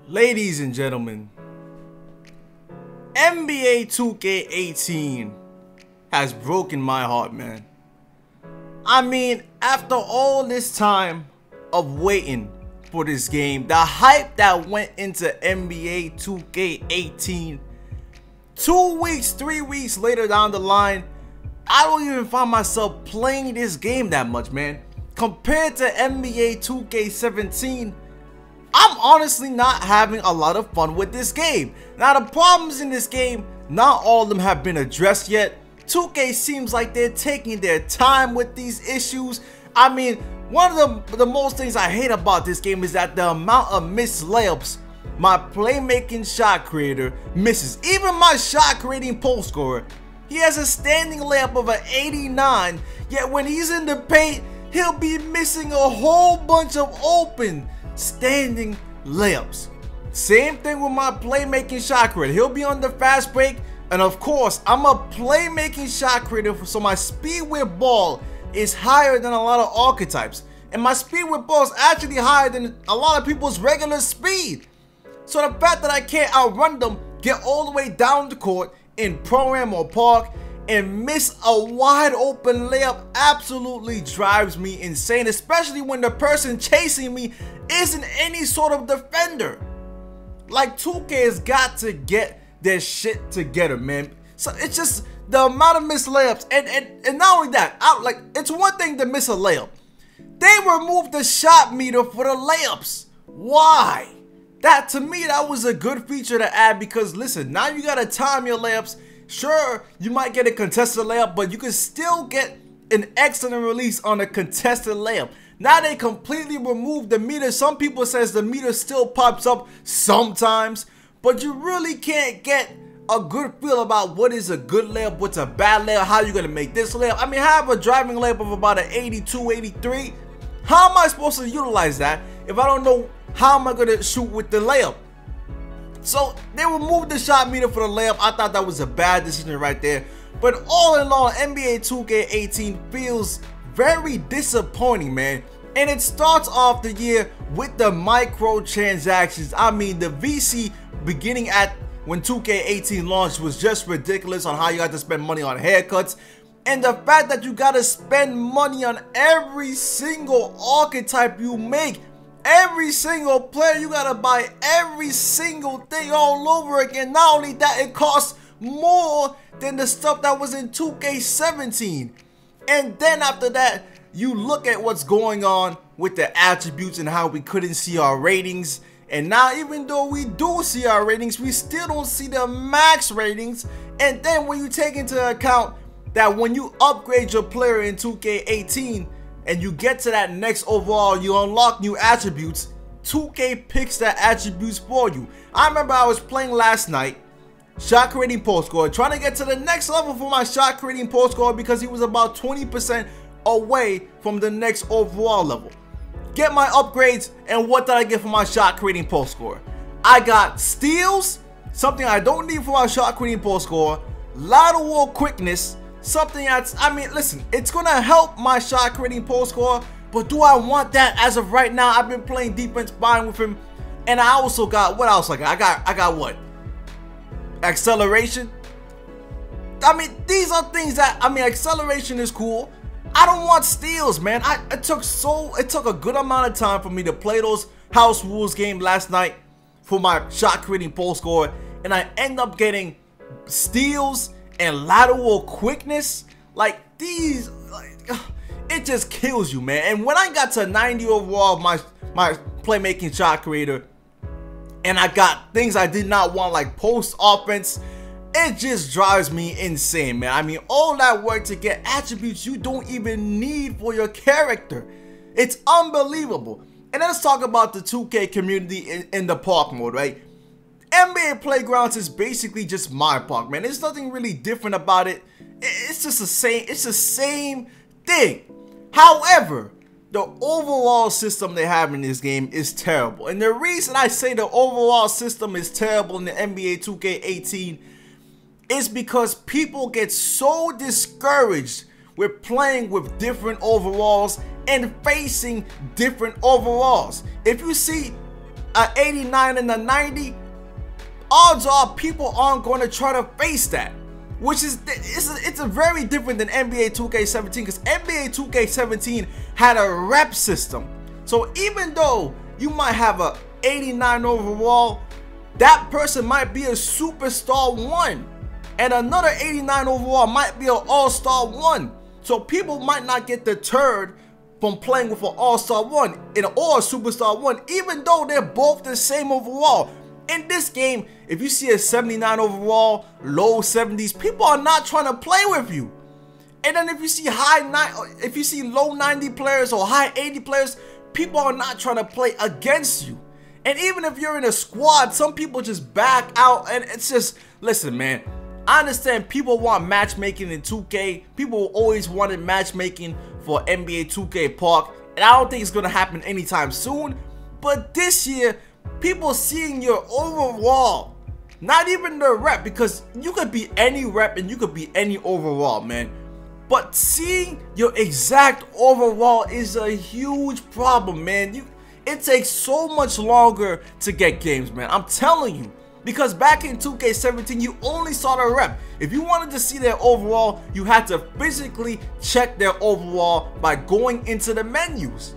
Ladies and gentlemen, NBA 2K18 has broken my heart, man. I mean, after all this time of waiting for this game, the hype that went into NBA 2K18, 2 weeks, 3 weeks later down the line, I don't even find myself playing this game that much, man. Compared to NBA 2K17, I'm honestly not having a lot of fun with this game. Now, the problems in this game, not all of them have been addressed yet. 2K seems like they're taking their time with these issues. I mean, one of the most things I hate about this game is that the amount of missed layups my playmaking shot creator misses. Even my shot creating post scorer, he has a standing layup of an 89, yet when he's in the paint, he'll be missing a whole bunch of open standing layups. Same thing with my playmaking shot creator. He'll be on the fast break, and of course, I'm a playmaking shot creator, so my speed with ball is higher than a lot of archetypes, and my speed with ball is actually higher than a lot of people's regular speed. So the fact that I can't outrun them, get all the way down the court in pro-am or park, and miss a wide open layup absolutely drives me insane, especially when the person chasing me isn't any sort of defender. Like, 2K has got to get their shit together, man. So it's just the amount of missed layups, and not only that, like, it's one thing to miss a layup. They removed the shot meter for the layups. Why? That, to me, that was a good feature to add, because listen, now you gotta time your layups. Sure, you might get a contested layup, but you can still get an excellent release on a contested layup. Now they completely removed the meter. Some people says the meter still pops up sometimes, but you really can't get a good feel about what is a good layup, what's a bad layup, how you gonna make this layup. I mean, I have a driving layup of about an 82, 83. How am I supposed to utilize that if I don't know how am I gonna shoot with the layup? So they removed the shot meter for the layup. I thought that was a bad decision right there. But all in all, NBA 2K18 feels very disappointing, man. And it starts off the year with the microtransactions. I mean, the VC beginning at when 2K18 launched was just ridiculous on how you got to spend money on haircuts. And the fact that you got to spend money on every single archetype you make. Every single player, you gotta buy every single thing all over again. Not only that, it costs more than the stuff that was in 2K17. And then after that, you look at what's going on with the attributes and how we couldn't see our ratings. And now, even though we do see our ratings, we still don't see the max ratings. And then when you take into account that when you upgrade your player in 2K18, and you get to that next overall, you unlock new attributes, 2K picks that attributes for you. I remember I was playing last night, shot creating post scorer, trying to get to the next level for my shot creating post scorer because he was about 20% away from the next overall level. Get my upgrades, and what did I get for my shot creating post scorer? I got steals, something I don't need for my shot creating post scorer, lateral quickness, something that's, I mean, listen, it's gonna help my shot creating post scorer, but do I want that as of right now? I've been playing defense fine with him, and I also got, what else I got? I got what? Acceleration. I mean, these are things that, I mean, acceleration is cool. I don't want steals, man. It took a good amount of time for me to play those house rules game last night for my shot creating post scorer, and I end up getting steals and lateral quickness. Like, these, like, it just kills you, man. And when I got to 90 overall, my playmaking shot creator, and I got things I did not want, like post offense, it just drives me insane, man. I mean, all that work to get attributes you don't even need for your character. It's unbelievable. And let's talk about the 2K community in the park mode, right? NBA Playgrounds is basically just my park, man. There's nothing really different about it. It's just the same. It's the same thing. However, the overall system they have in this game is terrible. And the reason I say the overall system is terrible in the NBA 2K18 is because people get so discouraged with playing with different overalls and facing different overalls. If you see an 89 and a 90, odds are people aren't going to try to face that. Which is, it's a very different than NBA 2K17, because NBA 2K17 had a rep system. So even though you might have a 89 overall, that person might be a superstar 1. And another 89 overall might be an all-star 1. So people might not get deterred from playing with an all-star 1 or a superstar 1, even though they're both the same overall. In this game, if you see a 79 overall, low 70s, people are not trying to play with you. And then if you see low 90 players or high 80 players, people are not trying to play against you. And even if you're in a squad, some people just back out, and it's just, listen, man, I understand people want matchmaking in 2K. People always wanted matchmaking for NBA 2K Park, and I don't think it's gonna happen anytime soon. But this year, people seeing your overall, not even the rep, because you could be any rep and you could be any overall, man. But seeing your exact overall is a huge problem, man. It takes so much longer to get games, man. I'm telling you. Because back in 2K17, you only saw the rep. If you wanted to see their overall, you had to physically check their overall by going into the menus.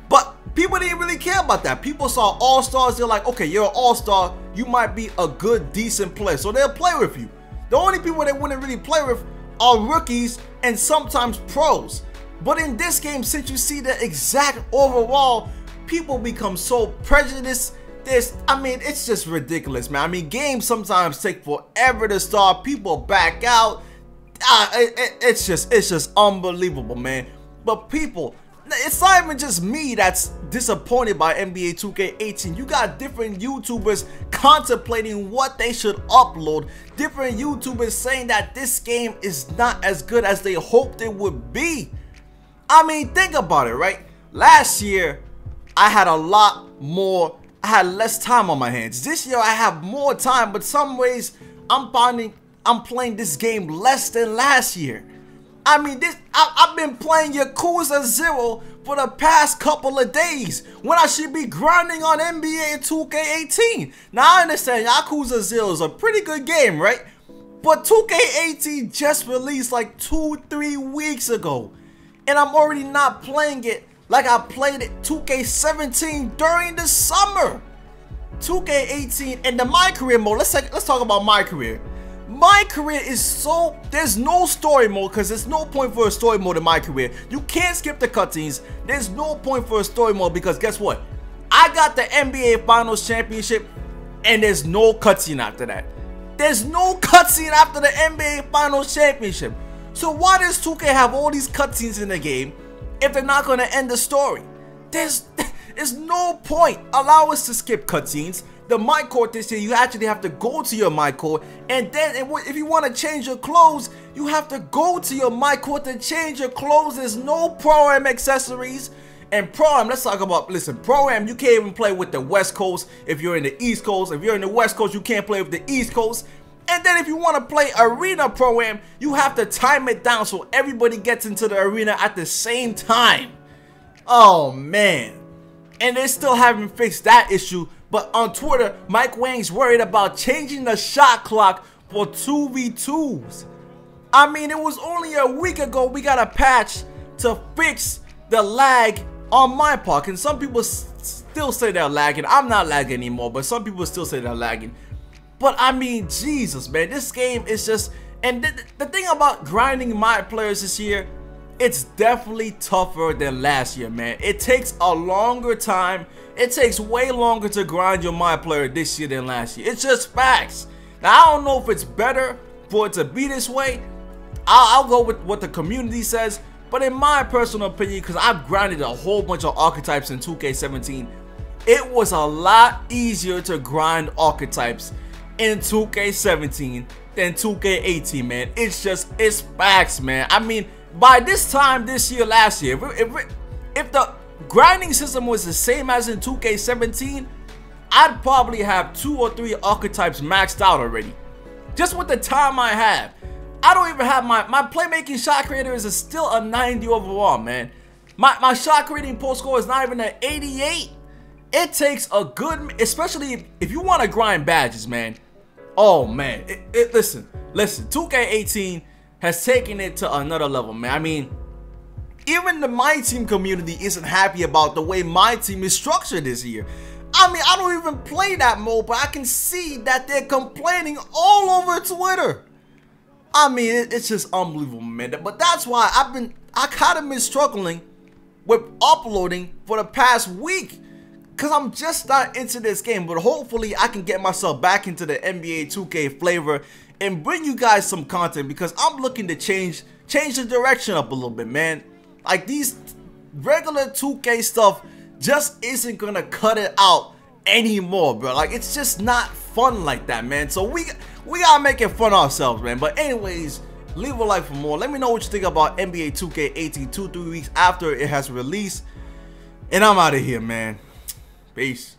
But people didn't really care about that. People saw all-stars, they're like, okay, you're an all-star, you might be a good, decent player, so they'll play with you. The only people they wouldn't really play with are rookies and sometimes pros. But in this game, since you see the exact overall, people become so prejudiced. I mean, it's just ridiculous, man. I mean, games sometimes take forever to start. People back out. It's just unbelievable, man. But people, it's not even just me that's disappointed by NBA 2K18. You got different YouTubers contemplating what they should upload. Different YouTubers saying that this game is not as good as they hoped it would be. I mean, think about it, right? Last year, I had less time on my hands. This year, I have more time, but some ways I'm finding I'm playing this game less than last year. I mean, I've been playing Yakuza 0 for the past couple of days when I should be grinding on NBA 2K18. Now, I understand Yakuza 0 is a pretty good game, right? But 2K18 just released like 2-3 weeks ago, and I'm already not playing it like I played it 2K17 during the summer. 2K18 and the My Career mode, let's talk about My Career. My Career is there's no story mode, because there's no point for a story mode in My Career. You can't skip the cutscenes. There's no point for a story mode, because guess what? I got the NBA Finals Championship and there's no cutscene after that. There's no cutscene after the NBA Finals Championship. So why does 2K have all these cutscenes in the game if they're not going to end the story? There's no point. Allow us to skip cutscenes. The My Court this year, you actually have to go to your My Court, and then if you want to change your clothes, you have to go to your My Court to change your clothes. There's no Pro-Am accessories. And Pro-Am, let's talk about, listen, Pro-Am, you can't even play with the West Coast if you're in the East Coast. If you're in the West Coast, you can't play with the East Coast. And then if you want to play Arena Pro-Am, you have to time it down so everybody gets into the arena at the same time. Oh, man. And they still haven't fixed that issue. But on Twitter, Mike Wang's worried about changing the shot clock for 2v2s. I mean, it was only a week ago we got a patch to fix the lag on my part. And some people still say they're lagging. I'm not lagging anymore, but some people still say they're lagging. But I mean, Jesus, man, this game is just... And the thing about grinding my players this year, it's definitely tougher than last year, man. It takes a longer time. It takes way longer to grind your My Player this year than last year. It's just facts. Now, I don't know if it's better for it to be this way. I'll go with what the community says. But in my personal opinion, because I've grinded a whole bunch of archetypes in 2K17, it was a lot easier to grind archetypes in 2K17 than 2K18, man. It's facts, man. I mean, by this time this year, last year, if the grinding system was the same as in 2K17, I'd probably have 2 or 3 archetypes maxed out already. Just with the time I have. I don't even have my playmaking shot creator is still a 90 overall, man. My shot creating post score is not even an 88. it takes a good, especially if you want to grind badges, man. Oh man, listen, 2K18 has taken it to another level, man. I mean, even the My Team community isn't happy about the way My Team is structured this year. I mean, I don't even play that mode, but I can see that they're complaining all over Twitter. I mean, it's just unbelievable, man. But that's why I kind of been struggling with uploading for the past week, because I'm just not into this game. But hopefully I can get myself back into the NBA 2K flavor and bring you guys some content, because I'm looking to change the direction up a little bit, man. Like, these regular 2K stuff just isn't gonna cut it out anymore, bro. Like, it's just not fun like that, man. So we gotta make it fun ourselves, man. But anyways, leave a like for more. Let me know what you think about NBA 2K18 2-3 weeks after it has released. And I'm out of here, man. Peace.